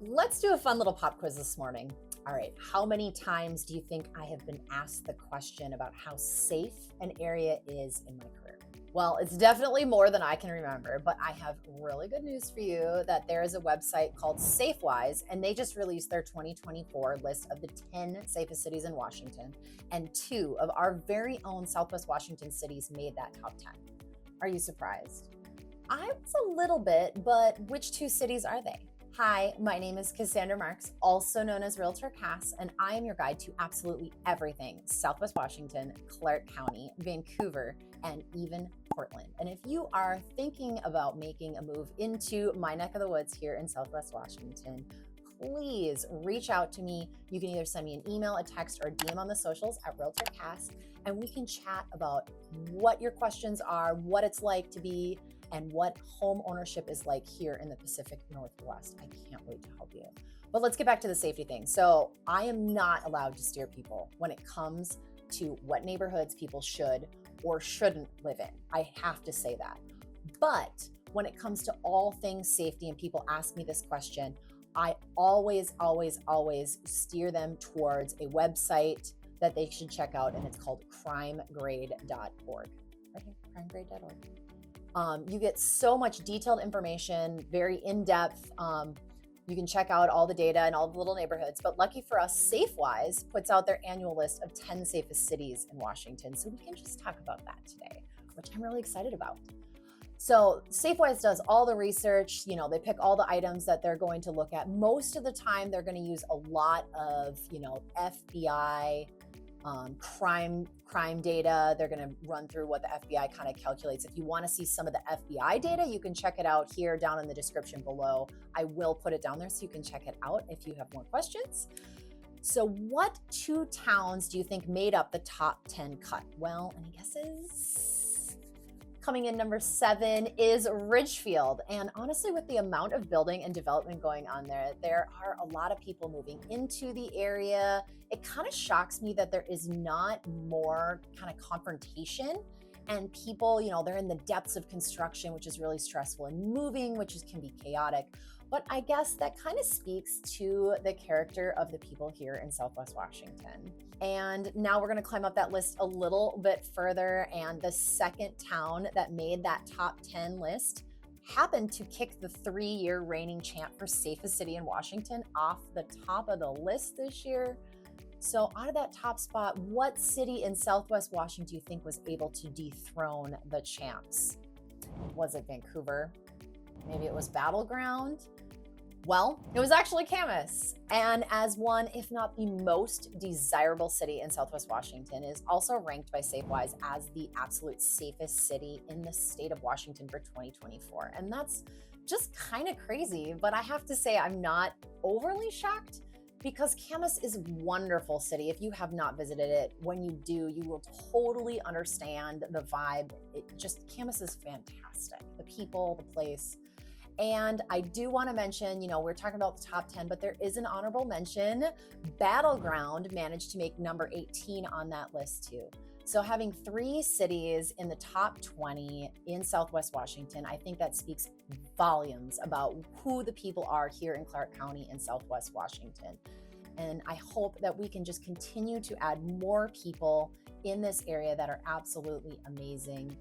Let's do a fun little pop quiz this morning. All right, how many times do you think I have been asked the question about how safe an area is in my career? Well, it's definitely more than I can remember, but I have really good news for you that there is a website called Safewise, and they just released their 2024 list of the 10 safest cities in Washington, and two of our very own Southwest Washington cities made that top 10. Are you surprised? I was a little bit, but which two cities are they? Hi, my name is Cassandra Marks, also known as Realtor Cass, and I am your guide to absolutely everything Southwest Washington, Clark County, Vancouver, and even Portland. And if you are thinking about making a move into my neck of the woods here in Southwest Washington, please reach out to me. You can either send me an email, a text, or a DM on the socials at Realtor Cass, and we can chat about what your questions are, what it's like to be, and what home ownership is like here in the Pacific Northwest. I can't wait to help you. But let's get back to the safety thing. So I am not allowed to steer people when it comes to what neighborhoods people should or shouldn't live in. I have to say that. But when it comes to all things safety and people ask me this question, I always steer them towards a website that they should check out, and it's called crimegrade.org. Right here, crimegrade.org. You get so much detailed information, very in-depth. You can check out all the data and all the little neighborhoods. But lucky for us, Safewise puts out their annual list of 10 safest cities in Washington. So we can just talk about that today, which I'm really excited about. So Safewise does all the research. They pick all the items that they're going to look at. Most of the time, they're going to use a lot of, FBI, crime data. They're going to run through what the FBI kind of calculates. If you want to see some of the FBI data, you can check it out here down in the description below. I will put it down there so you can check it out if you have more questions. So what two towns do you think made up the top 10 cut? Well, any guesses? Coming in number 7 is Ridgefield. And honestly, with the amount of building and development going on there are a lot of people moving into the area. It kind of shocks me that there is not more kind of confrontation, and people, they're in the depths of construction, which is really stressful, and moving, which can be chaotic. But I guess that kind of speaks to the character of the people here in Southwest Washington. And now we're going to climb up that list a little bit further. And the second town that made that top 10 list happened to kick the 3-year reigning champ for safest city in Washington off the top of the list this year. So out of that top spot, what city in Southwest Washington do you think was able to dethrone the champs? Was it Vancouver? Maybe it was Battleground? Well, it was actually Camas. And as one, if not the most desirable city in Southwest Washington, is also ranked by Safewise as the absolute safest city in the state of Washington for 2024. And that's just kind of crazy, but I have to say I'm not overly shocked, because Camas is a wonderful city. If you have not visited it, when you do, you will totally understand the vibe. Camas is fantastic. The people, the place. And I do want to mention, we're talking about the top 10, but there is an honorable mention. Battleground managed to make number 18 on that list too. So having 3 cities in the top 20 in Southwest Washington, I think that speaks volumes about who the people are here in Clark County in Southwest Washington. And I hope that we can just continue to add more people in this area that are absolutely amazing.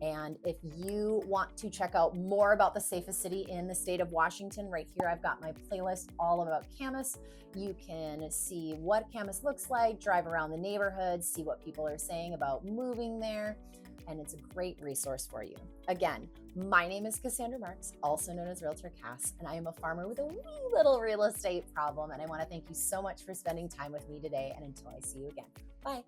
And if you want to check out more about the safest city in the state of Washington, right here, I've got my playlist all about Camas. You can see what Camas looks like, drive around the neighborhood, see what people are saying about moving there. And it's a great resource for you. Again, my name is Cassandra Marks, also known as Realtor Cass, and I am a farmer with a wee little real estate problem. And I want to thank you so much for spending time with me today. And until I see you again, bye.